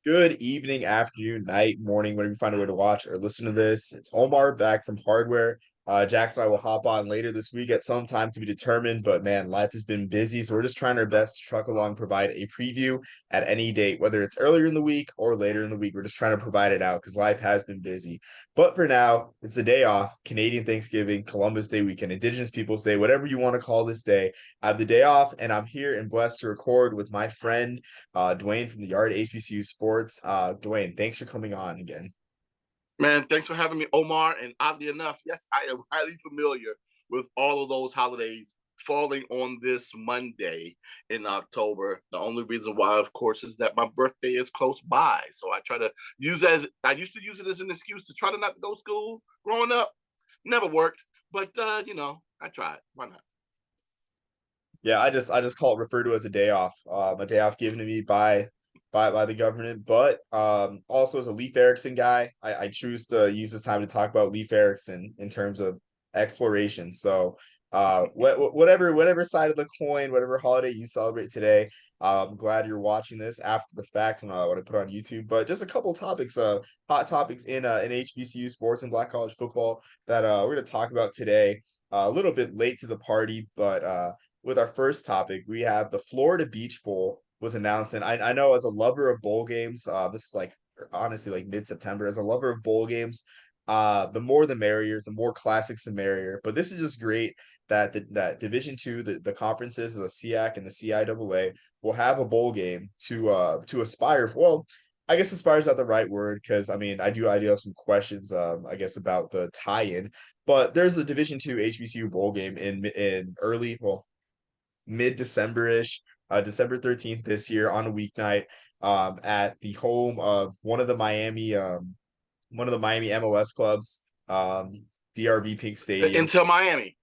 Good evening, afternoon, night, morning, whenever you find a way to watch or listen to this. It's Omar back from Hardware. Jackson and I will hop on later this week at some time to be determined, but man, life has been busy, so we're just trying our best to truck along, provide a preview at any date, whether it's earlier in the week or later in the week. We're just trying to provide it out because life has been busy. But for now, it's a day off, Canadian Thanksgiving, Columbus Day weekend, Indigenous Peoples Day, whatever you want to call this day. I have the day off, and I'm here and blessed to record with my friend Duane from the Yard HBCU Sports. Duane, thanks for coming on again. Man, thanks for having me, Omar. And oddly enough, yes, I am highly familiar with all of those holidays falling on this Monday in October. The only reason why, of course, is that my birthday is close by. So I try to I used to use it as an excuse to try to not to go to school growing up. Never worked, but I tried. Why not? Yeah, I just call it referred to as a day off given to me by the government. But also as a Leif Erikson guy, I choose to use this time to talk about Leif Erikson in terms of exploration. So whatever side of the coin, whatever holiday you celebrate today, I'm glad you're watching this after the fact when I put it on YouTube. But just a couple topics, hot topics in HBCU sports and Black college football that we're gonna talk about today. A little bit late to the party, but with our first topic, we have the Florida Beach Bowl was announced, and I know as a lover of bowl games, this is like honestly like mid-September. As a lover of bowl games, the more the merrier, the more classics the merrier. But this is just great that that Division Two, the conferences, the SEAC and the CIAA will have a bowl game to aspire for. Well, I guess aspire is not the right word because I do have some questions I guess about the tie-in, but there's a Division Two HBCU bowl game in early well mid-December-ish, December 13th this year on a weeknight, at the home of one of the Miami MLS clubs, DRV Pink Stadium. Until Miami.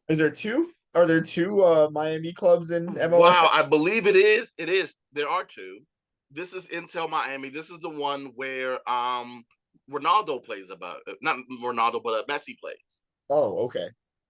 Is there two? Are there two Miami clubs in Wow, I MLS? believe it is. It is. There are two. This is Intel Miami. This is the one where Ronaldo plays about not Ronaldo, but Messi plays. Oh, okay.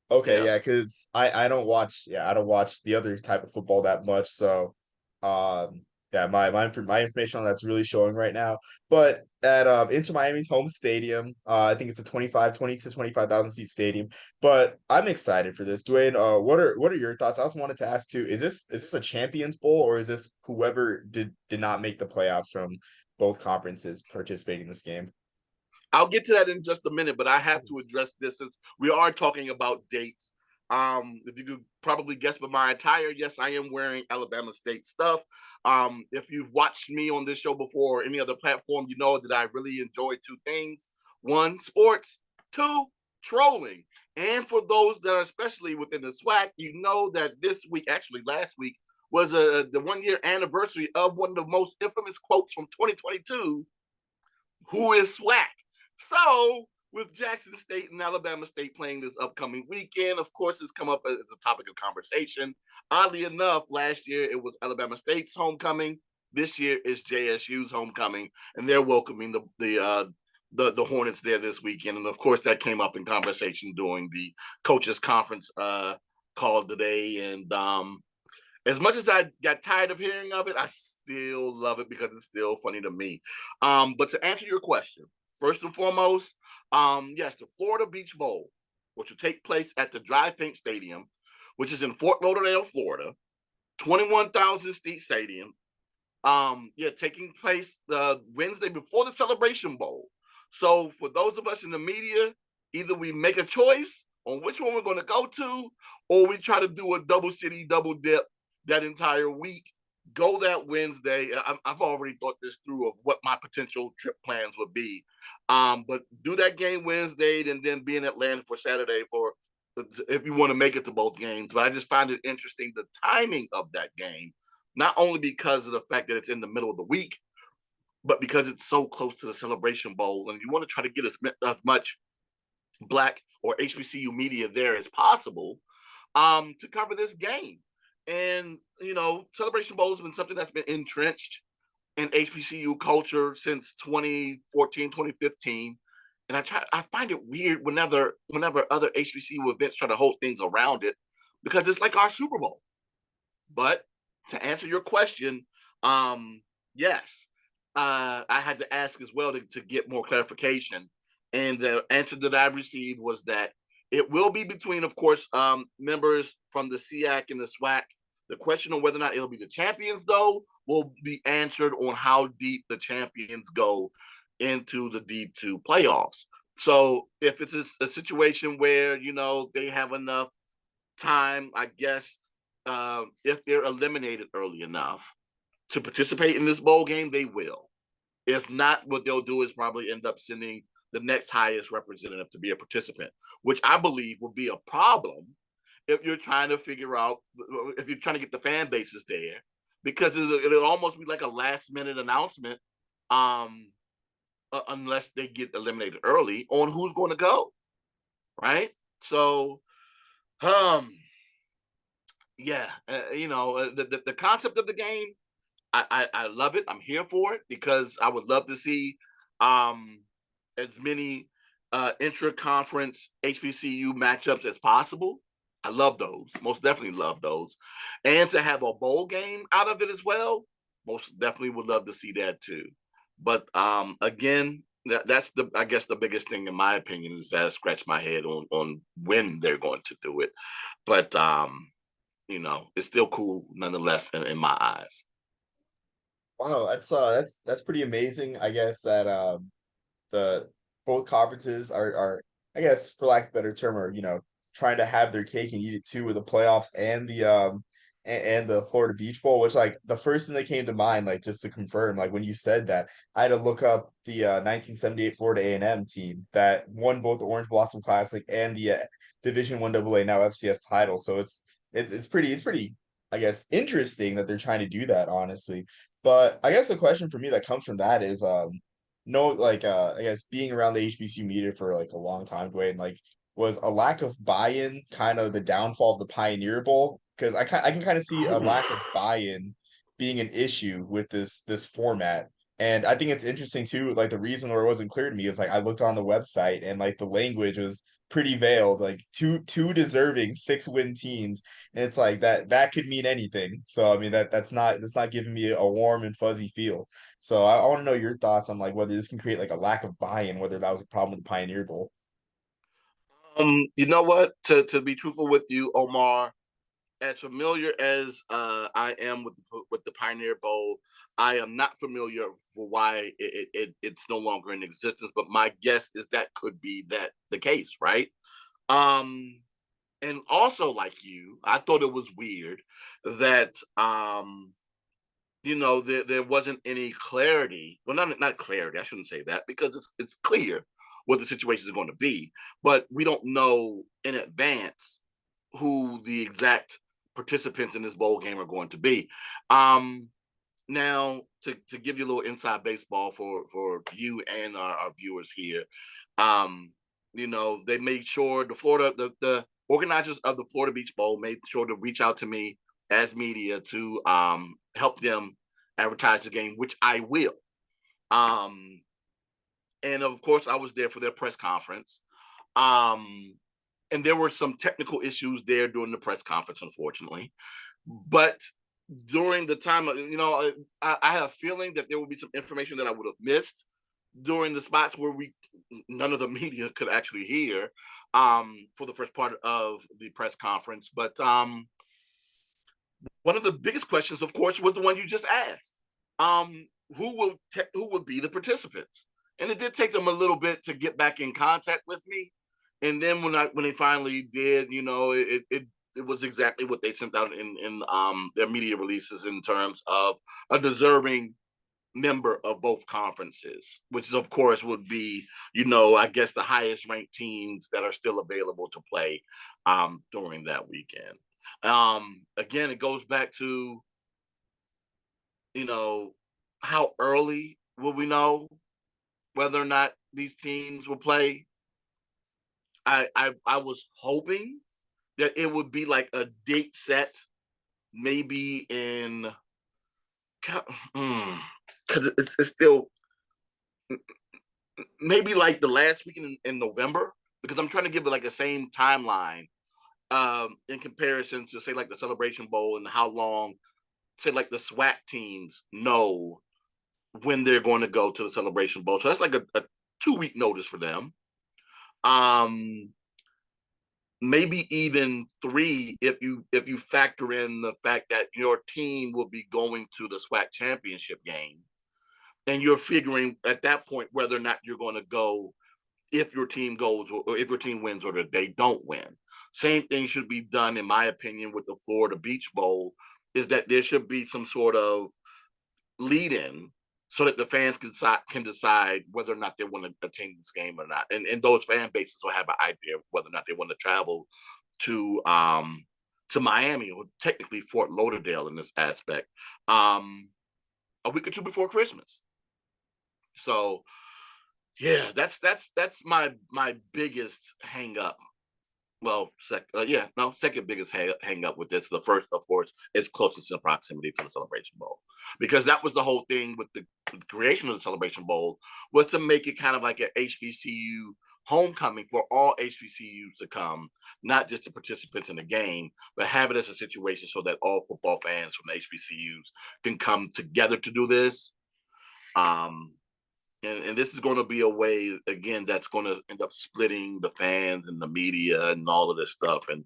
Okay, Yeah. yeah, because I don't watch the other type of football that much. So yeah, my information on that's really showing right now. But at Inter Miami's home stadium, I think it's a 20 to 25,000 seat stadium. But I'm excited for this. Dwayne, what are your thoughts? I also wanted to ask too, is this a Champions Bowl or is this whoever did not make the playoffs from both conferences participating in this game? I'll get to that in just a minute, but I have to address this since we are talking about dates. If you could probably guess by my attire, yes, I am wearing Alabama State stuff. If you've watched me on this show before or any other platform, you know that I really enjoy two things: one, sports; two, trolling. And for those that are especially within the SWAC, you know that this week, actually last week, was the 1 year anniversary of one of the most infamous quotes from 2022. Who is SWAC? So, with Jackson State and Alabama State playing this upcoming weekend, of course, it's come up as a topic of conversation. Oddly enough, last year it was Alabama State's homecoming. This year is JSU's homecoming, and they're welcoming the Hornets there this weekend. And of course, that came up in conversation during the coaches conference call today. And as much as I got tired of hearing of it, I still love it because it's still funny to me. But to answer your question, first and foremost, yes, the Florida Beach Bowl, which will take place at the Drive Pink Stadium, which is in Fort Lauderdale, Florida, 21,000 seat stadium. Yeah, taking place the Wednesday before the Celebration Bowl. So for those of us in the media, either we make a choice on which one we're going to go to, or we try to do a double city double dip that entire week. Go that Wednesday. I've already thought this through of what my potential trip plans would be. But do that game Wednesday and then be in Atlanta for Saturday for if you want to make it to both games. But I just find it interesting the timing of that game, not only because of the fact that it's in the middle of the week, but because it's so close to the Celebration Bowl, and you want to try to get as much Black or HBCU media there as possible to cover this game. And, Celebration Bowl has been something that's been entrenched in HBCU culture since 2014, 2015. And I find it weird whenever other HBCU events try to hold things around it because it's like our Super Bowl. But to answer your question, yes, I had to ask as well to get more clarification. And the answer that I received was that it will be between, of course, members from the SEAC and the SWAC. The question of whether or not it'll be the champions, though, will be answered on how deep the champions go into the D2 playoffs. So if it's a situation where, they have enough time, I guess, if they're eliminated early enough to participate in this bowl game, they will. If not, what they'll do is probably end up sending the next highest representative to be a participant, which I believe will be a problem if you're trying to figure out, if you're trying to get the fan bases there, because it'll almost be like a last minute announcement, um, unless they get eliminated early on who's going to go, right? So, um, yeah, the concept of the game, I love it. I'm here for it because I would love to see um as many intra conference HBCU matchups as possible. I love those. Most definitely love those. And to have a bowl game out of it as well, most definitely would love to see that too. But again, that's the I guess the biggest thing in my opinion is that I scratch my head on when they're going to do it. But it's still cool nonetheless in my eyes. Wow, that's pretty amazing. I guess that the both conferences are I guess for lack of a better term are trying to have their cake and eat it too with the playoffs and and the Florida Beach Bowl, which like the first thing that came to mind, like just to confirm, like when you said that, I had to look up the 1978 Florida A&M team that won both the Orange Blossom Classic and the Division One AA now FCS title. So it's pretty I guess interesting that they're trying to do that, honestly. But I guess the question for me that comes from that is no, like I guess being around the HBCU media for like a long time, Dwayne, like was a lack of buy-in kind of the downfall of the Pioneer Bowl? Because I can kind of see a lack of buy-in being an issue with this format. And I think it's interesting too, like the reason where it wasn't clear to me is like I looked on the website and like the language was pretty veiled, like two deserving 6-win teams. And it's like that could mean anything. So I mean that's not giving me a warm and fuzzy feel. So I want to know your thoughts on like whether this can create like a lack of buy-in, whether that was a problem with the Pioneer Bowl. You know what? To be truthful with you, Omar, as familiar as I am with the Pioneer Bowl, I am not familiar for why it's no longer in existence. But my guess is that could be that the case, right? Um, and also like you, I thought it was weird that there wasn't any clarity. Well, not clarity. I shouldn't say that because it's clear what the situation is going to be, but we don't know in advance who the exact participants in this bowl game are going to be. Um, Now, to give you a little inside baseball for you and our viewers here, um, they made sure the organizers of the Florida Beach Bowl made sure to reach out to me as media to help them advertise the game, which I will. Um, and of course, I was there for their press conference. Um, and there were some technical issues there during the press conference, unfortunately. But during the time, I have a feeling that there will be some information that I would have missed during the spots where we none of the media could actually hear for the first part of the press conference. But one of the biggest questions, of course, was the one you just asked. Who would be the participants? And it did take them a little bit to get back in contact with me. And then when they finally did, it was exactly what they sent out in their media releases in terms of a deserving member of both conferences, which is, of course would be, I guess the highest ranked teams that are still available to play during that weekend. Again, it goes back to, you know, how early will we know whether or not these teams will play? I was hoping that it would be like a date set, maybe in because it's still maybe like the last weekend in November, because I'm trying to give it like the same timeline in comparison to say like the Celebration Bowl and how long say like the SWAC teams know when they're going to go to the Celebration Bowl. So that's like a 2 week notice for them. Um, Maybe even 3 if you factor in the fact that your team will be going to the SWAC championship game, and you're figuring at that point whether or not you're going to go if your team goes or if your team wins or they don't win. Same thing should be done, in my opinion, with the Florida Beach Bowl, is that there should be some sort of lead in so that the fans can decide whether or not they want to attend this game or not. And those fan bases will have an idea of whether or not they want to travel to Miami, or technically Fort Lauderdale in this aspect, a week or two before Christmas. So yeah, that's my biggest hang up. Well, second biggest hang up with this. The first, of course, is closest in proximity to the Celebration Bowl, because that was the whole thing with the creation of the Celebration Bowl, was to make it kind of like an HBCU homecoming for all HBCUs to come, not just the participants in the game, but have it as a situation so that all football fans from the HBCUs can come together to do this. Um, and this is going to be a way, again, that's going to end up splitting the fans and the media and all of this stuff. And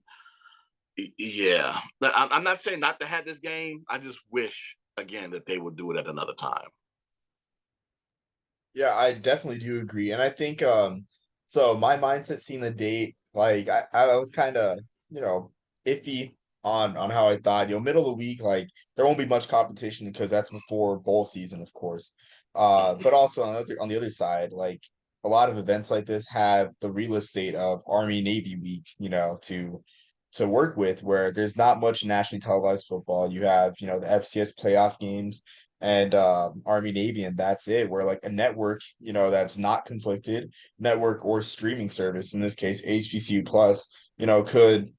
yeah, I'm not saying not to have this game. I just wish, again, that they would do it at another time. Yeah, I definitely do agree. And I think so my mindset seeing the date, like I was kind of, you know, iffy on how I thought, middle of the week, like there won't be much competition because that's before bowl season, of course. But also on the other side, like a lot of events like this have the real estate of Army Navy week, to work with, where there's not much nationally televised football. You have, the FCS playoff games and Army Navy, and that's it. Where like a network, that's not conflicted, network or streaming service, in this case HBCU Plus, could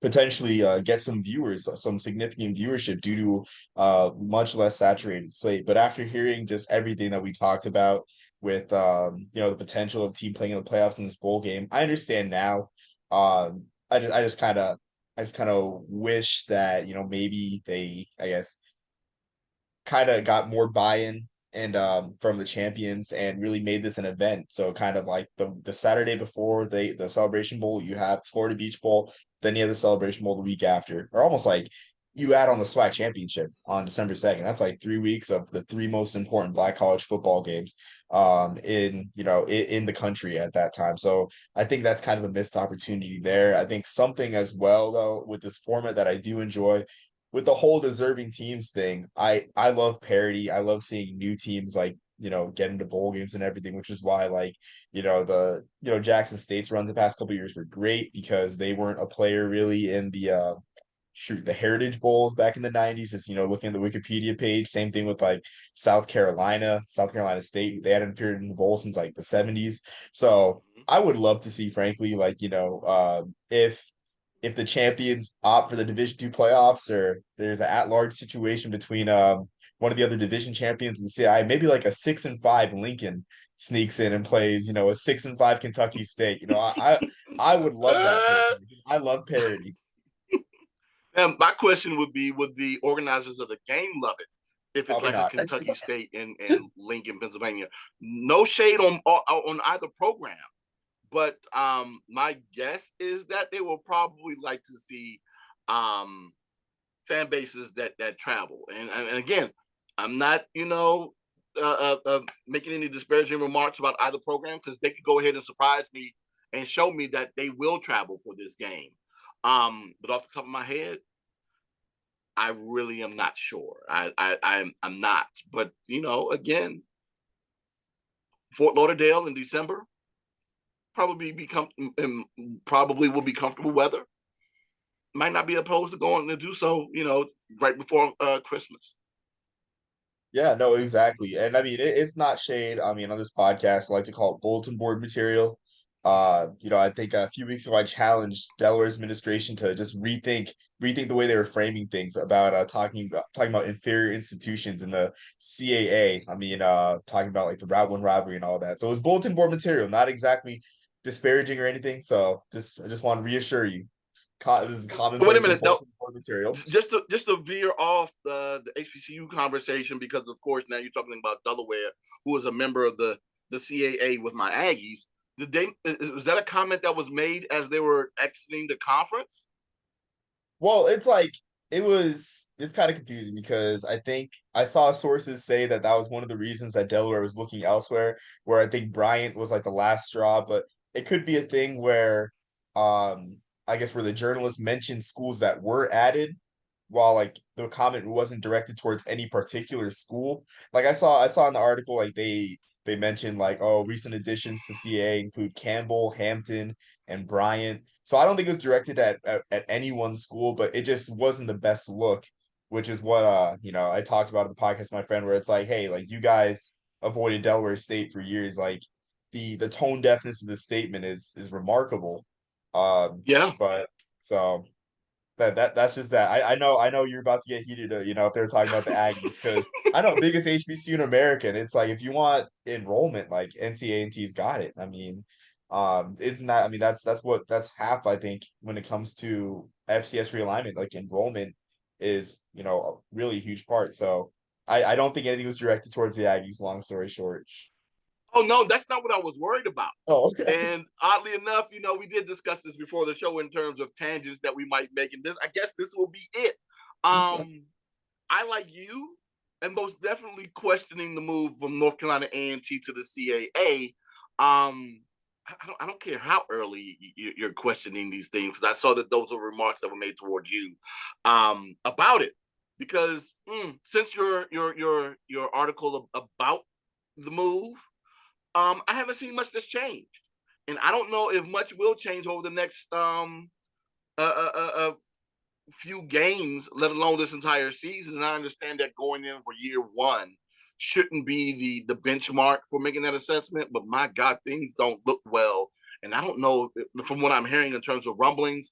potentially get some viewers, some significant viewership due to much less saturated slate. But after hearing just everything that we talked about with the potential of team playing in the playoffs in this bowl game, I understand now. I just kind of wish that maybe they, I guess, kind of got more buy-in and from the champions and really made this an event. So kind of like the Saturday before the Celebration Bowl, you have Florida Beach Bowl, then you have the Celebration Bowl the week after, or almost like you add on the SWAC championship on December 2nd. That's like 3 weeks of the three most important Black college football games in the country at that time. So I think that's kind of a missed opportunity there. I think something as well though with this format that I do enjoy with the whole deserving teams thing. I love parity. I love seeing new teams like get into bowl games and everything, which is why like Jackson State's runs the past couple years were great because they weren't a player really in the Heritage Bowls back in the 90s. Just looking at the Wikipedia page. Same thing with like South Carolina State. They hadn't appeared in the bowl since like the 70s. So I would love to see, frankly, like if the champions opt for the Division II playoffs, or there's an at-large situation between one of the other division champions and the CI, maybe like a 6-5 Lincoln sneaks in and plays, a 6-5 Kentucky State. I would love that personally. I love parity. And my question would be: would the organizers of the game love it if it's Probably like a not. Kentucky State and Lincoln, Pennsylvania? No shade on either program, but my guess is that they will probably like to see um, fan bases that travel. And again, I'm not making any disparaging remarks about either program, because they could go ahead and surprise me and show me that they will travel for this game. But off the top of my head, I really am not sure. I'm not. But again, Fort Lauderdale in December probably will be comfortable weather. Might not be opposed to going to do so, right before Christmas. Yeah, no, exactly. And I mean, it's not shade. I mean, on this podcast, I like to call it bulletin board material. I think a few weeks ago I challenged Delaware's administration to just rethink the way they were framing things about talking about inferior institutions in the CAA. I mean, talking about like the Route One rivalry and all that. So it was bulletin board material, not exactly disparaging or anything. So I just want to reassure you. This is Wait a commonplace minute. No, bulletin board material. just to veer off the HBCU conversation, because of course now you're talking about Delaware, who is a member of the CAA with my Aggies. Did they? Was that a comment that was made as they were exiting the conference? Well, it's like it's kind of confusing because I think I saw sources say that that was one of the reasons that Delaware was looking elsewhere, where I think Bryant was like the last straw, but it could be a thing where I guess where the journalist mentioned schools that were added while like the comment wasn't directed towards any particular school. Like I saw in the article like they mentioned like, oh, recent additions to CA include Campbell, Hampton, and Bryant. So I don't think it was directed at any one school, but it just wasn't the best look, which is what I talked about in the podcast with my friend, where it's like, hey, like you guys avoided Delaware State for years. Like the tone deafness of the statement is remarkable. Yeah. But so that's just that. I know you're about to get heated, if they're talking about the Aggies, because I know biggest HBCU in America, and it's like if you want enrollment, like NCAA&T's got it. I mean, it's not. I mean, that's half. I think when it comes to FCS realignment, like enrollment is a really huge part. So I don't think anything was directed towards the Aggies. Long story short. Oh no, that's not what I was worried about. Oh, okay. And oddly enough, we did discuss this before the show in terms of tangents that we might make, and I guess this will be it. I, like you, am most definitely questioning the move from North Carolina A&T to the CAA. I don't care how early you're questioning these things, because I saw that those were remarks that were made towards you about it. Because since your article about the move, I haven't seen much that's changed, and I don't know if much will change over the next few games, let alone this entire season. And I understand that going in for year one shouldn't be the benchmark for making that assessment, but my God, things don't look well. And I don't know, from what I'm hearing in terms of rumblings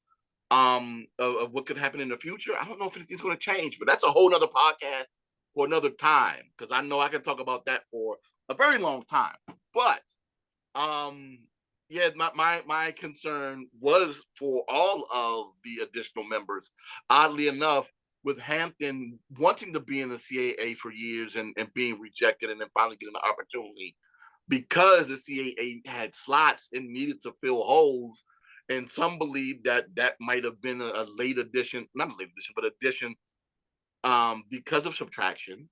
of what could happen in the future, I don't know if anything's going to change, but that's a whole nother podcast for another time, because I know I can talk about that for a very long time. But um yeah, my concern was for all of the additional members. Oddly enough, with Hampton wanting to be in the CAA for years and being rejected, and then finally getting the opportunity because the CAA had slots and needed to fill holes. And some believe that that might have been a late addition, not a late addition, but addition because of subtraction.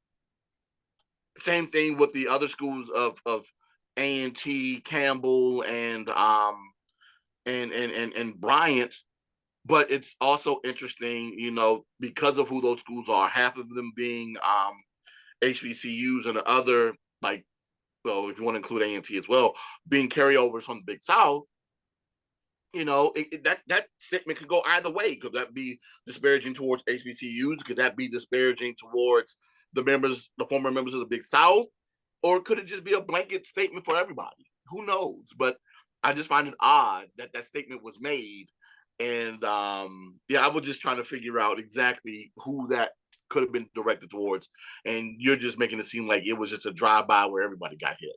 Same thing with the other schools of A&T, Campbell, and Bryant. But it's also interesting, because of who those schools are. Half of them being HBCUs, and the other, like, well, if you want to include A&T as well, being carryovers from the Big South. That statement could go either way. Could that be disparaging towards HBCUs? Could that be disparaging towards the former members of the Big South? Or could it just be a blanket statement for everybody? Who knows? But I just find it odd that that statement was made. And yeah, I was just trying to figure out exactly who that could have been directed towards. And you're just making it seem like it was just a drive-by where everybody got hit.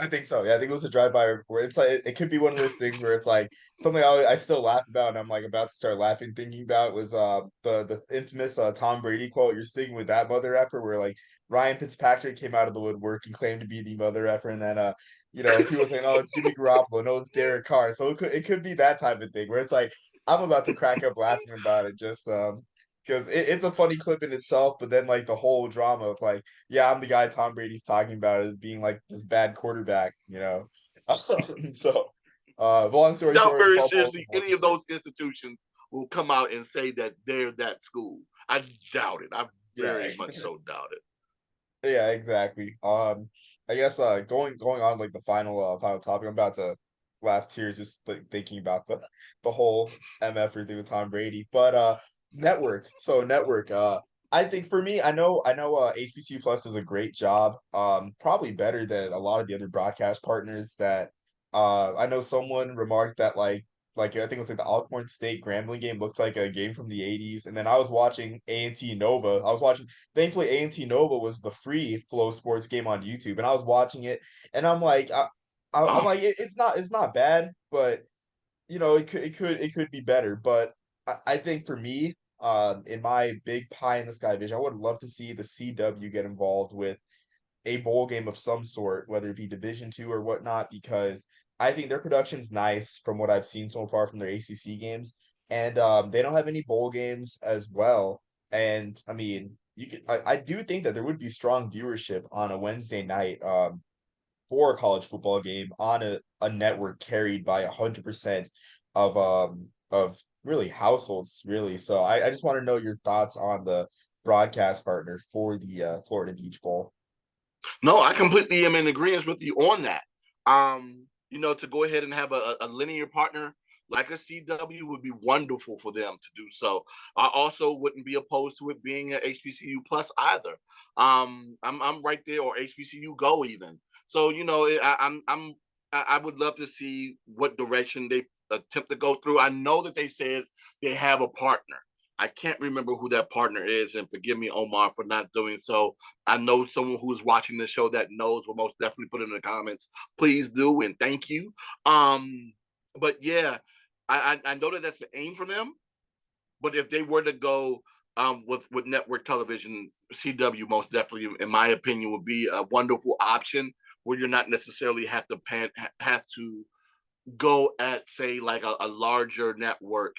I think so. Yeah, I think it was a drive-by where it's like it could be one of those things where it's like something I still laugh about, and I'm like about to start laughing thinking about was the infamous Tom Brady quote. You're sticking with that mother effer, where like Ryan Fitzpatrick came out of the woodwork and claimed to be the mother effer, and then people saying, oh, it's Jimmy Garoppolo, no, it's Derek Carr. So it could be that type of thing where it's like I'm about to crack up laughing about it just because it's a funny clip in itself, but then like the whole drama of like, yeah, I'm the guy Tom Brady's talking about as being like this bad quarterback. So, but long story Doubt short, very football is seriously more any of interesting. those institutions will come out and say that they're that school. I doubt it. I Yeah, very much so doubt it. yeah, exactly. I guess going on like the final topic, I'm about to laugh tears just like thinking about the whole MF thing with Tom Brady. But network. So network. I think for me, I know HBCU Plus does a great job. Probably better than a lot of the other broadcast partners that I know someone remarked that like I think it was like the Alcorn State Grambling game looked like a game from the 80s. And then I was watching A&T Nova. Thankfully, A&T Nova was the free Flow Sports game on YouTube, and I was watching it, and I'm like, I'm Oh, like, it's not bad, but it could be better, but I think for me, in my big pie in the sky vision, I would love to see the CW get involved with a bowl game of some sort, whether it be Division 2 or whatnot, because I think their production's nice from what I've seen so far from their ACC games, and they don't have any bowl games as well. And I mean, I do think that there would be strong viewership on a Wednesday night, for a college football game on a network carried by 100% of really households, really. So I just want to know your thoughts on the broadcast partner for the Florida Beach Bowl. No, I completely am in agreement with you on that. To go ahead and have a linear partner like a CW would be wonderful for them to do so. I also wouldn't be opposed to it being an HBCU plus either. I'm right there, or HBCU Go even. So I would love to see what direction they attempt to go through. I know that they said they have a partner. I can't remember who that partner is, and forgive me, Omar, for not doing so. I know someone who's watching the show that knows will most definitely put it in the comments. Please do, and thank you. But yeah, I know that that's the aim for them. But if they were to go with network television, CW most definitely, in my opinion, would be a wonderful option where you're not necessarily have to go at, say, like a larger network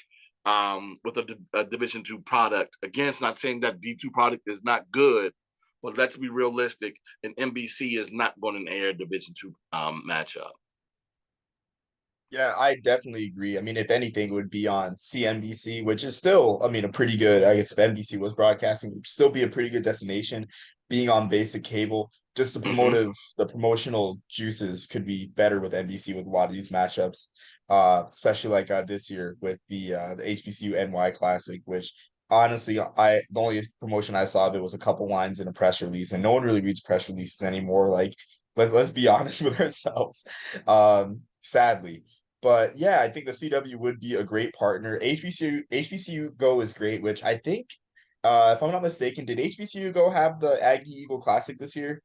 with a Division 2 product. Again, it's not saying that D2 product is not good, but let's be realistic. And NBC is not going to air Division 2 matchup. Yeah, I definitely agree. I mean, if anything, it would be on CNBC, which is still, I mean, a pretty good, I guess if NBC was broadcasting, it would still be a pretty good destination. Being on basic cable, just Mm-hmm. the promotional juices could be better with NBC with a lot of these matchups. Especially like this year with the HBCU NY Classic, which honestly, the only promotion I saw of it was a couple lines in a press release, and no one really reads press releases anymore. Like, let's be honest with ourselves. Sadly. But yeah, I think the CW would be a great partner. HBCU Go is great, which I think, if I'm not mistaken, did HBCU Go have the Aggie Eagle Classic this year?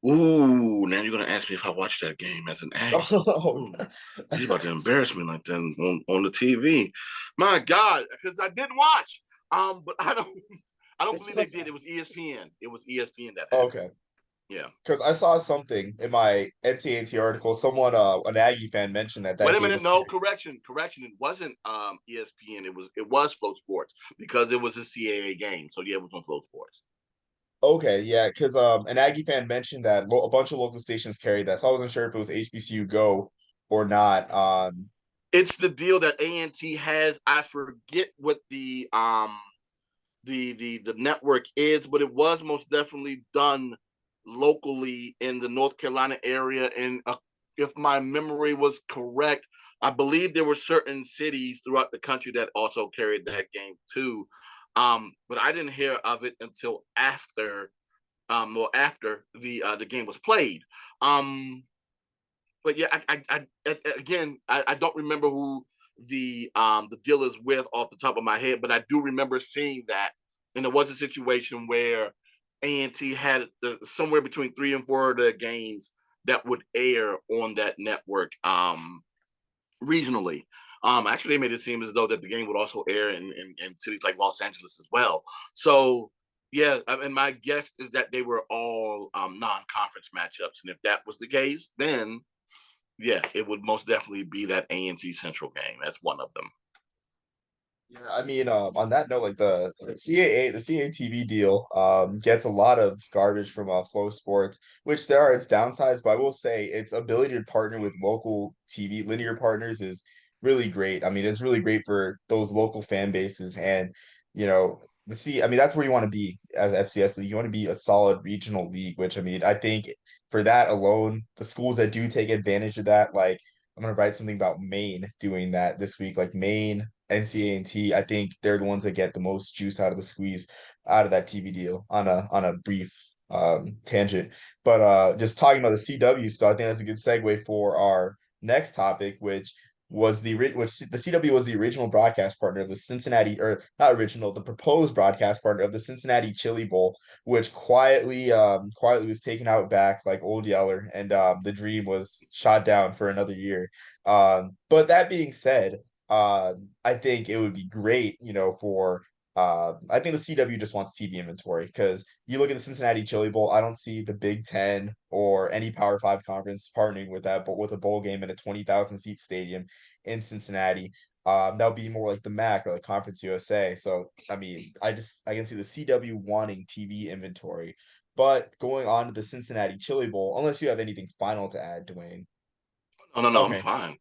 Ooh, now you're gonna ask me if I watched that game as an Aggie. Oh, Ooh, he's about to embarrass me like that on the TV. My God, because I didn't watch. But I don't believe they did. It was ESPN. It was ESPN that had it. okay. Yeah. Because I saw something in my NCAT article. Someone, an Aggie fan, mentioned that Wait that a game minute. was No, carried. correction. It wasn't ESPN. It was Flow Sports because it was a CAA game. So yeah, it was on Flow Sports. Okay, yeah, because an Aggie fan mentioned that a bunch of local stations carried that, so I wasn't sure if it was HBCU Go or not. It's the deal that A&T has. I forget what the network is, but it was most definitely done locally in the North Carolina area. And if my memory was correct, I believe there were certain cities throughout the country that also carried that game too. But I didn't hear of it until after the game was played. Um, but yeah, again, I don't remember who the deal is with off the top of my head, but I do remember seeing that, and it was a situation where A&T had somewhere between 3 and 4 of the games that would air on that network regionally. Actually, they made it seem as though that the game would also air in cities like Los Angeles as well. So yeah, I mean, my guess is that they were all non-conference matchups, and if that was the case, then yeah, it would most definitely be that A&T Central game as one of them. Yeah, I mean, on that note, like the CATV deal, gets a lot of garbage from Flow Sports, which there are its downsides, but I will say its ability to partner with local TV linear partners is really great. I mean, it's really great for those local fan bases, and I mean, that's where you want to be as FCS league. You want to be a solid regional league, which I mean, I think for that alone, the schools that do take advantage of that, like I'm gonna write something about Maine doing that this week, like Maine. NCAA, I think they're the ones that get the most juice out of the squeeze out of that TV deal on a brief tangent. But just talking about the CW stuff, I think that's a good segue for our next topic, which was which the CW was the original broadcast partner of the Cincinnati, or not original, the proposed broadcast partner of the Cincinnati Chili Bowl, which quietly was taken out back like old Yeller, and the dream was shot down for another year. But that being said, I think it would be great, for I think the CW just wants TV inventory because you look at the Cincinnati Chili Bowl. I don't see the Big Ten or any Power Five conference partnering with that, but with a bowl game in a 20,000 seat stadium in Cincinnati, that would be more like the MAC or like Conference USA. So I mean, I can see the CW wanting TV inventory, but going on to the Cincinnati Chili Bowl, unless you have anything final to add, Duane. No, I'm Okay, fine.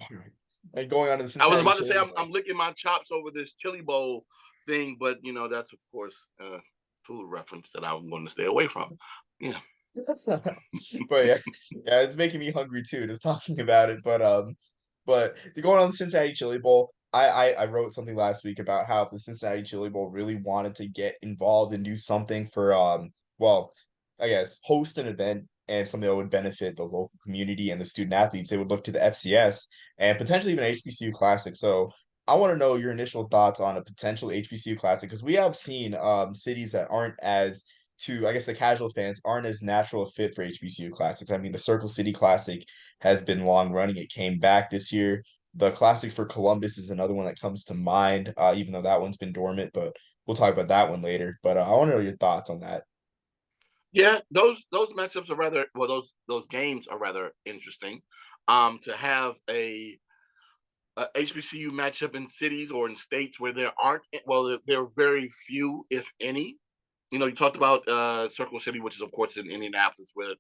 all right. And going on to the I was Cincinnati about to say Chili I'm Bowl. licking my chops over this chili bowl thing, but that's of course a food reference that I'm going to stay away from. Yeah. That's not, but yeah, it's making me hungry too, just talking about it. But to going on the Cincinnati Chili Bowl, I wrote something last week about how if the Cincinnati Chili Bowl really wanted to get involved and do something for well, I guess host an event and something that would benefit the local community and the student athletes, they would look to the FCS and potentially even HBCU Classic. So I want to know your initial thoughts on a potential HBCU Classic because we have seen cities that aren't as to I guess the casual fans aren't as natural a fit for HBCU Classics. I mean, the Circle City Classic has been long running. It came back this year. The Classic for Columbus is another one that comes to mind, even though that one's been dormant, but we'll talk about that one later. But I want to know your thoughts on that. Yeah, those matchups are rather well. Those games are rather interesting. To have a HBCU matchup in cities or in states where there aren't there are very few, if any. You talked about Circle City, which is of course in Indianapolis, where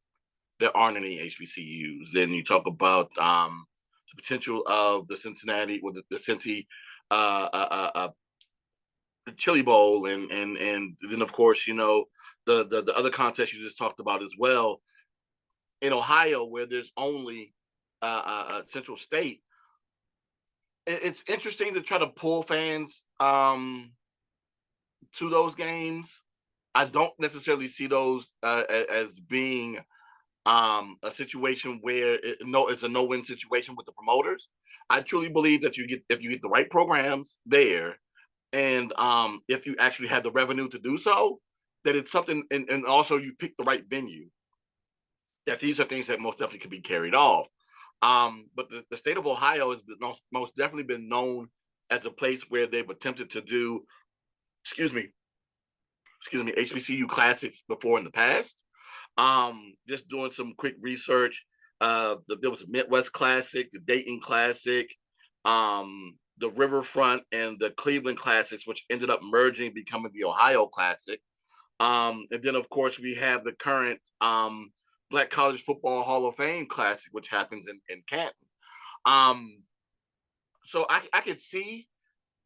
there aren't any HBCUs. Then you talk about the potential of the Cincinnati, or the Cincy uh, uh, uh, uh, Chili Bowl, and then of course the other contest you just talked about as well in Ohio, where there's only Central State. It's interesting to try to pull fans to those games. I don't necessarily see those as being a situation where it's a no-win situation with the promoters. I truly believe that if you get the right programs there, and if you actually have the revenue to do so, that it's something, and also you pick the right venue. That these are things that most definitely could be carried off. But the state of Ohio has been most definitely been known as a place where they've attempted to do, excuse me, HBCU classics before in the past. Just doing some quick research. There was a Midwest Classic, the Dayton Classic, the Riverfront, and the Cleveland Classics, which ended up merging, becoming the Ohio Classic. And then, of course, we have the current Black College Football Hall of Fame Classic, which happens in Canton. Um, so I could see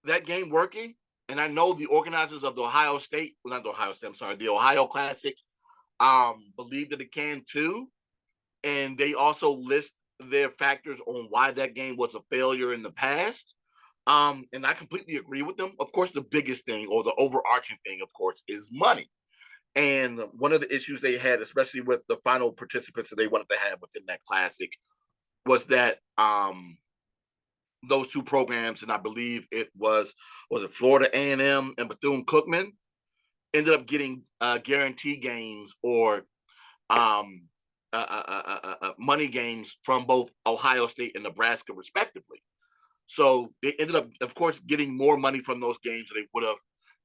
that game working. And I know the organizers of the Ohio State, well, not the Ohio State, I'm sorry, the Ohio Classic, believe that it can too. And they also list their factors on why that game was a failure in the past. And I completely agree with them. Of course, the biggest thing or the overarching thing, of course, is money. And one of the issues they had, especially with the final participants that they wanted to have within that classic, was that those two programs, and I believe was it Florida A&M and Bethune Cookman, ended up getting guarantee games or um, money games from both Ohio State and Nebraska, respectively. So they ended up, of course, getting more money from those games than they would have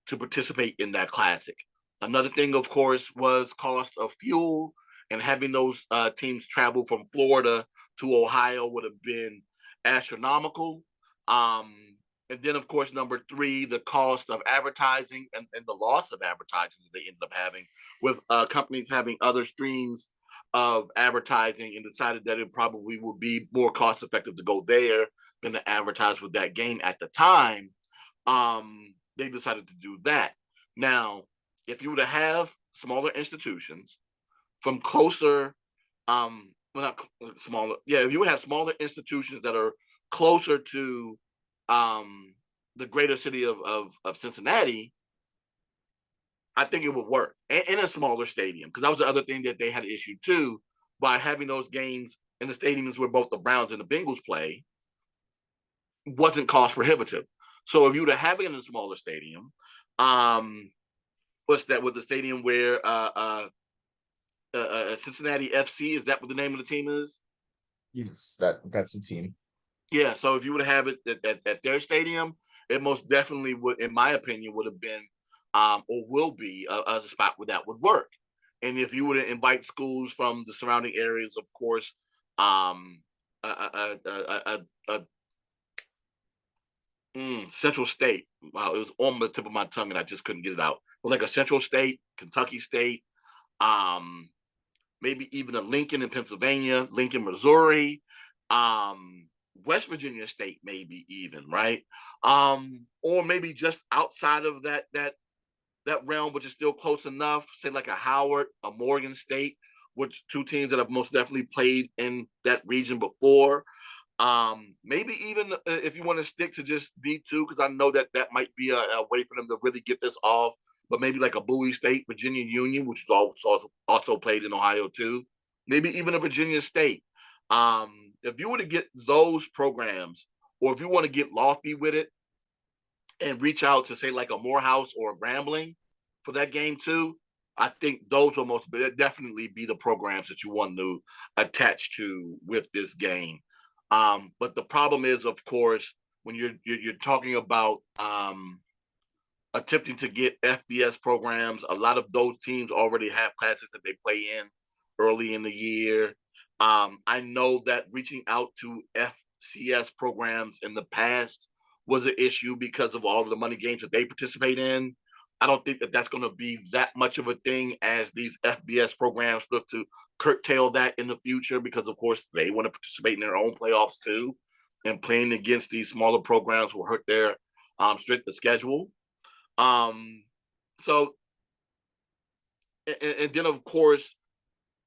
to participate in that classic. Another thing, of course, was cost of fuel, and having those teams travel from Florida to Ohio would have been astronomical. Um, and then, of course, number three, the cost of advertising and the loss of advertising that they ended up having with companies having other streams of advertising, and decided that it probably would be more cost effective to go there than to advertise with that game at the time. They decided to do that. Now, if you were to have smaller institutions from closer, well, not smaller, yeah, if you would have smaller institutions that are closer to the greater city of Cincinnati, I think it would work in a smaller stadium, because that was the other thing that they had issued too, by having those games in the stadiums where both the Browns and the Bengals play. wasn't cost prohibitive. So if you were to have it in a smaller stadium, what's that? With the stadium where Cincinnati FC, is that what the name of the team is? Yes, that's the team. Yeah. So if you would have it at their stadium, it most definitely would, in my opinion, would have been or will be a spot where that would work. And if you were to invite schools from the surrounding areas, of course, um, a, a, a, a, Central State. Wow, it was on the tip of my tongue and I just couldn't get it out. But like a Central State, Kentucky State, um, maybe even a Lincoln in Pennsylvania, Lincoln, Missouri, um, West Virginia State, maybe even, right? Or maybe just outside of that realm, which is still close enough, say like a Howard, a Morgan State, which two teams that have most definitely played in that region before. Maybe even if you want to stick to just D2, because I know that that might be a way for them to really get this off. But maybe like a Bowie State, Virginia Union, which is also played in Ohio too. Maybe even a Virginia State. If you were to get those programs, or if you want to get lofty with it and reach out to say like a Morehouse or a Grambling for that game too, I think those will most definitely be the programs that you want to attach to with this game. But the problem is, of course, when you're talking about attempting to get FBS programs, a lot of those teams already have classes that they play in early in the year. I know that reaching out to FCS programs in the past was an issue because of all of the money games that they participate in. I don't think that that's going to be that much of a thing as these FBS programs look to curtail that in the future because, of course, they want to participate in their own playoffs too. And playing against these smaller programs will hurt their strength of schedule. Um, so, and then, of course,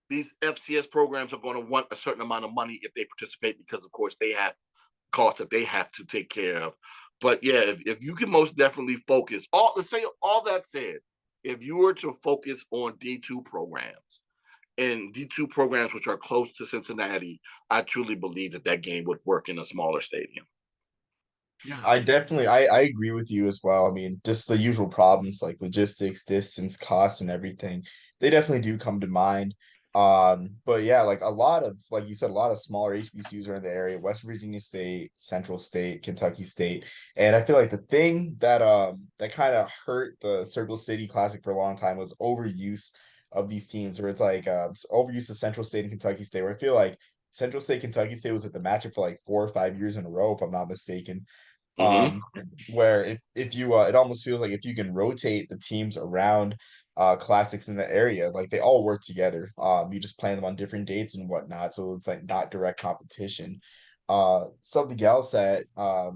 these FCS programs are going to want a certain amount of money if they participate because, of course, they have costs that they have to take care of. But yeah, if you can most definitely focus, all let's say all that said, if you were to focus on D2 programs and D2 programs which are close to Cincinnati, I truly believe that that game would work in a smaller stadium. Yeah, I definitely I agree with you as well. I mean, just the usual problems like logistics, distance, cost, and everything. They definitely do come to mind. But yeah, like a lot of like you said, a lot of smaller HBCUs are in the area, West Virginia State, Central State, Kentucky State. And I feel like the thing that kind of hurt the Circle City Classic for a long time was overuse of these teams, where it's like overuse of Central State and Kentucky State, where I feel like Central State, Kentucky State was at the matchup for like 4 or 5 years in a row, if I'm not mistaken. Mm-hmm. um where if you it almost feels like if you can rotate the teams around classics in the area, like they all work together. You just plan them on different dates and whatnot, so it's like not direct competition. Something else that I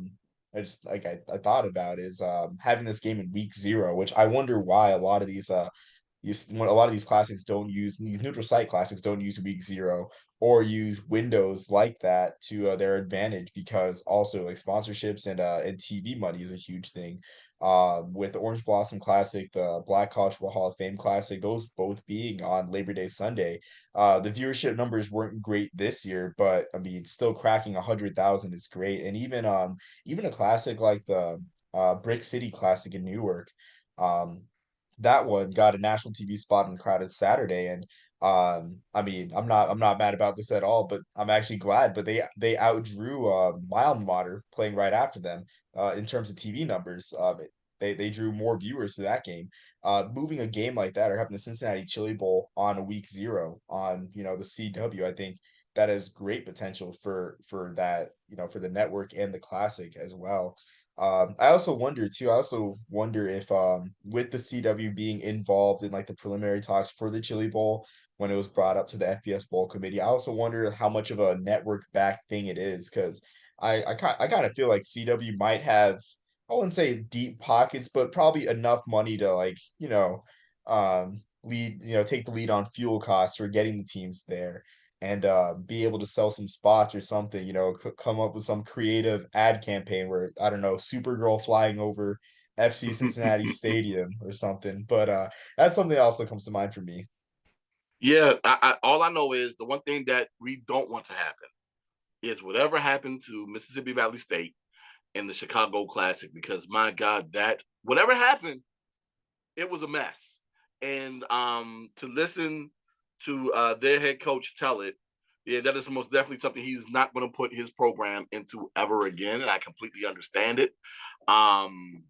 just like I thought about is having this game in week 0, which I wonder why a lot of these when a lot of these classics don't use these neutral site classics don't use week 0 or use windows like that to their advantage, because also like sponsorships and TV money is a huge thing. With the Orange Blossom Classic, the Black College Football Hall of Fame Classic, those both being on Labor Day Sunday, the viewership numbers weren't great this year, but I mean, still cracking 100,000 is great. And even a classic like the Brick City Classic in Newark, um, that one got a national TV spot on Crowded Saturday, and I mean, I'm not mad about this at all, but I'm actually glad. But they outdrew my alma mater playing right after them in terms of TV numbers. They drew more viewers to that game. Moving a game like that or having the Cincinnati Chili Bowl on a week 0 on the CW, I think that has great potential for that, for the network and the classic as well. I also wonder too. I also wonder if with the CW being involved in like the preliminary talks for the Chili Bowl when it was brought up to the FBS Bowl committee, I also wonder how much of a network back thing it is, because I kind of feel like CW might have, I wouldn't say deep pockets, but probably enough money to like lead take the lead on fuel costs for getting the teams there, and be able to sell some spots or something, come up with some creative ad campaign where, I don't know, Supergirl flying over FC Cincinnati Stadium or something. But that's something that also comes to mind for me. Yeah, all I know is the one thing that we don't want to happen is whatever happened to Mississippi Valley State and the Chicago Classic, because my God, that whatever happened, it was a mess. And to listen to their head coach tell it, yeah, that is most definitely something he's not going to put his program into ever again, and I completely understand it. Um,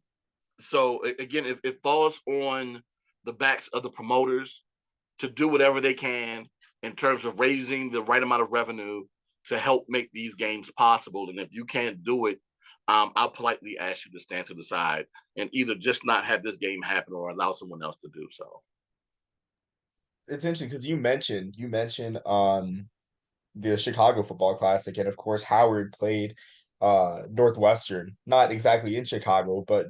again, it falls on the backs of the promoters to do whatever they can in terms of raising the right amount of revenue to help make these games possible. And if you can't do it, I'll politely ask you to stand to the side and either just not have this game happen or allow someone else to do so. It's interesting because you mentioned the Chicago Football Classic, and of course Howard played Northwestern, not exactly in Chicago, but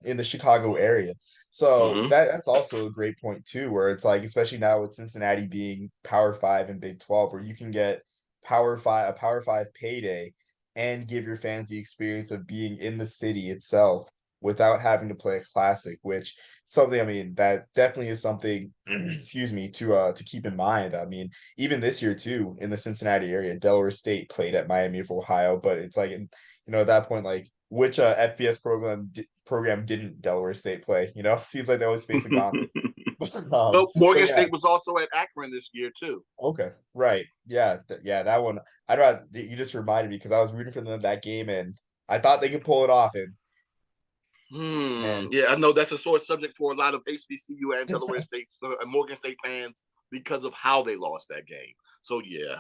in the Chicago area. So Mm-hmm. that's also a great point too, where it's like, especially now with Cincinnati being Power Five and Big 12, where you can get a Power Five payday and give your fans the experience of being in the city itself without having to play a classic, which something, I mean, that definitely is something, excuse me, to keep in mind. I mean, even this year too, in the Cincinnati area, Delaware State played at Miami of Ohio, but it's like, at that point, like, which FBS program didn't Delaware State play? Seems like they always face a gauntlet. Well, But Morgan yeah, State was also at Akron this year too. okay, right, yeah, yeah, that one. I'd rather you just reminded me because I was rooting for them that game, and I thought they could pull it off, and Yeah, I know that's a sore subject for a lot of HBCU and Delaware State, Morgan State fans because of how they lost that game. So yeah.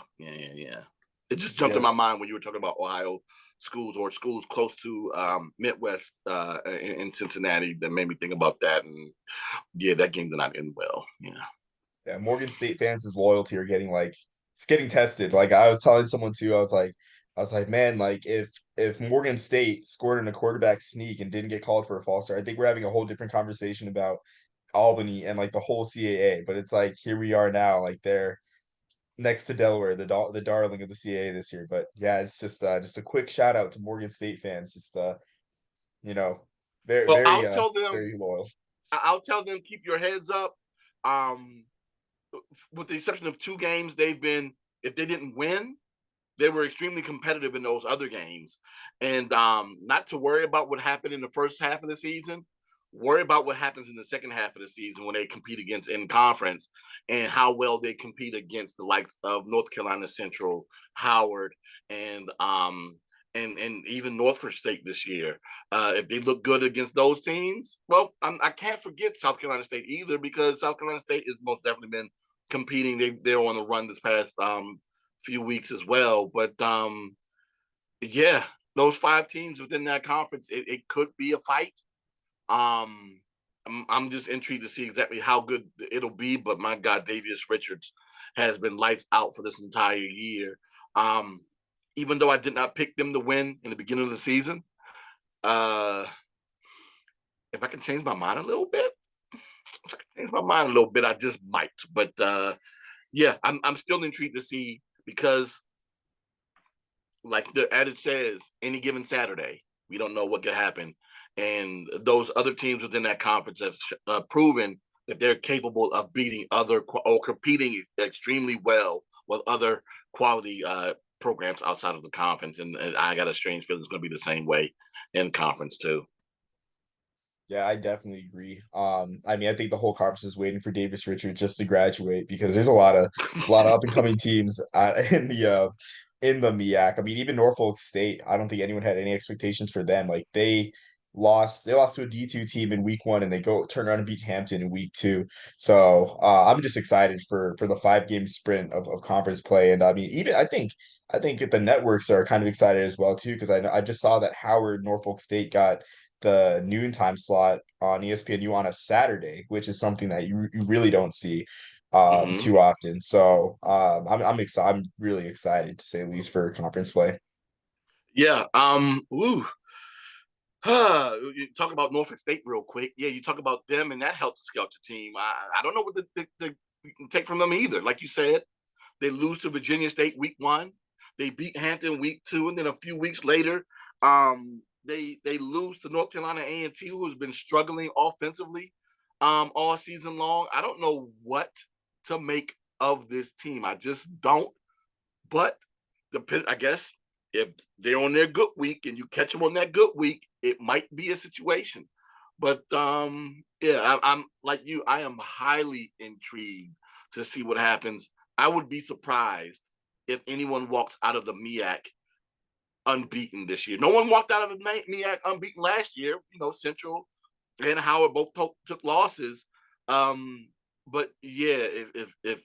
It just jumped in yeah, my mind when you were talking about Ohio schools or schools close to Midwest in Cincinnati that made me think about that. And yeah, that game did not end well. Yeah. yeah, Morgan State fans' loyalty are getting like it's getting tested. Like I was telling someone too, I was like, man, like if Morgan State scored in a quarterback sneak and didn't get called for a false start, I think we're having a whole different conversation about Albany and like the whole CAA. But it's like here we are now, like they're next to Delaware, the darling of the CAA this year. But yeah, it's just a quick shout out to Morgan State fans, just you know, very Well, very I'll tell them. very loyal. I'll tell them keep your heads up. Um, with the exception of two games, they've been if they didn't win, they were extremely competitive in those other games. And not to worry about what happened in the first half of the season, worry about what happens in the second half of the season when they compete against in conference and how well they compete against the likes of North Carolina Central, Howard, and and even Norfolk State this year. If they look good against those teams, well, I can't forget South Carolina State either because South Carolina State has most definitely been competing. They're on the run this past few weeks as well. But yeah, those five teams within that conference, it could be a fight. Um, I'm just intrigued to see exactly how good it'll be. But my God, Davius Richards has been lights out for this entire year. Um, even though I did not pick them to win in the beginning of the season, uh, if I can change my mind a little bit, if I can change my mind a little bit, I just might. But yeah, I'm still intrigued to see because like the adage says, any given Saturday, we don't know what could happen. And those other teams within that conference have proven that they're capable of beating other or competing extremely well with other quality programs outside of the conference. And I got a strange feeling it's going to be the same way in conference too. Yeah, I definitely agree. I mean, I think the whole conference is waiting for Davis Richards just to graduate because there's a lot of up and coming teams in the MEAC. I mean, even Norfolk State, I don't think anyone had any expectations for them. Like they lost to a D2 team in week 1 and they go turn around and beat Hampton in week 2. So I'm just excited for the 5 game sprint of conference play. And I mean, even I think the networks are kind of excited as well too, because I just saw that Howard Norfolk State got the noontime slot on ESPNU on a Saturday, which is something that you really don't see Hmm. too often. So I'm excited. I'm really excited to say the least for conference play. Yeah. Ooh. You talk about Norfolk State real quick. Yeah, you talk about them and that helter skelter team. I don't know what you can take from them either. Like you said, they lose to Virginia State week 1. They beat Hampton week 2, and then a few weeks later, they lose to North Carolina A&T, who has been struggling offensively all season long. I don't know what to make of this team. I just don't. But I guess if they're on their good week and you catch them on that good week, it might be a situation. But yeah, I'm like you. I am highly intrigued to see what happens. I would be surprised if anyone walks out of the MEAC unbeaten this year. No one walked out of the MEAC unbeaten last year. Central and Howard both took losses. But yeah, if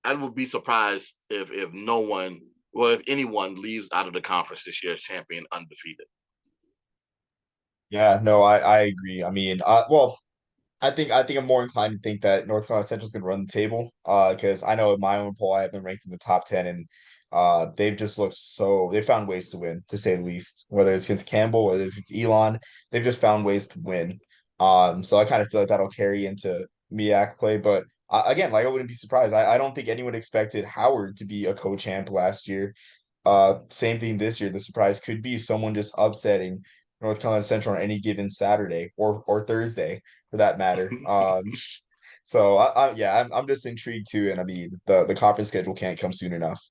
I would be surprised if no one, well, if anyone leaves out of the conference this year as champion undefeated. Yeah, no, I agree. I mean, well, I think I'm more inclined to think that North Carolina Central is going to run the table. Because I know in my own poll I have them ranked in the top 10, and they've just looked so they found ways to win, to say the least. Whether it's against Campbell, whether it's against Elon, they've just found ways to win. So I kind of feel like that'll carry into MEAC play. But again, like I wouldn't be surprised. I don't think anyone expected Howard to be a co-champ last year. Same thing this year. The surprise could be someone just upsetting North Carolina Central on any given Saturday or Thursday for that matter. So yeah, I'm just intrigued too, and I mean the conference schedule can't come soon enough.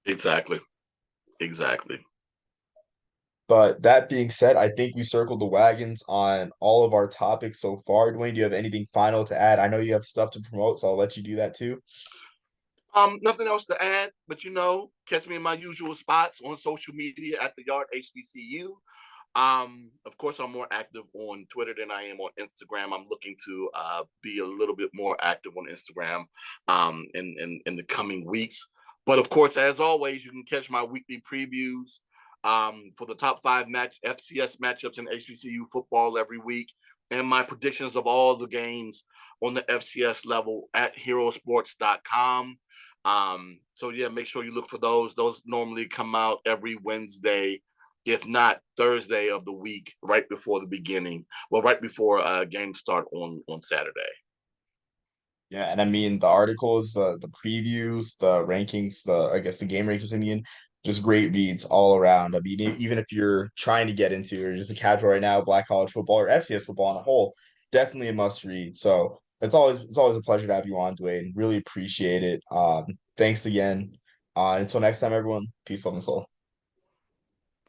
Exactly. Exactly. But that being said, I think we circled the wagons on all of our topics so far. Dwayne, do you have anything final to add? I know you have stuff to promote, so I'll let you do that too. Nothing else to add, but catch me in my usual spots on social media at the Yard HBCU. Of course, I'm more active on Twitter than I am on Instagram. I'm looking to be a little bit more active on Instagram in the coming weeks. But of course, as always, you can catch my weekly previews for the top five FCS matchups in HBCU football every week, and my predictions of all the games on the FCS level at herosports.com. So yeah, make sure you look for those. Those normally come out every Wednesday, if not Thursday of the week, right before the beginning. Well, right before games start on Saturday. Yeah, and I mean the articles, the previews, the rankings, I guess the game rankings, I mean, just great reads all around. I mean, even if you're trying to get into or just a casual right now, black college football or FCS football on a whole, definitely a must read. So it's always a pleasure to have you on, Dwayne. Really appreciate it. Thanks again. Until next time, everyone. Peace, love, and soul.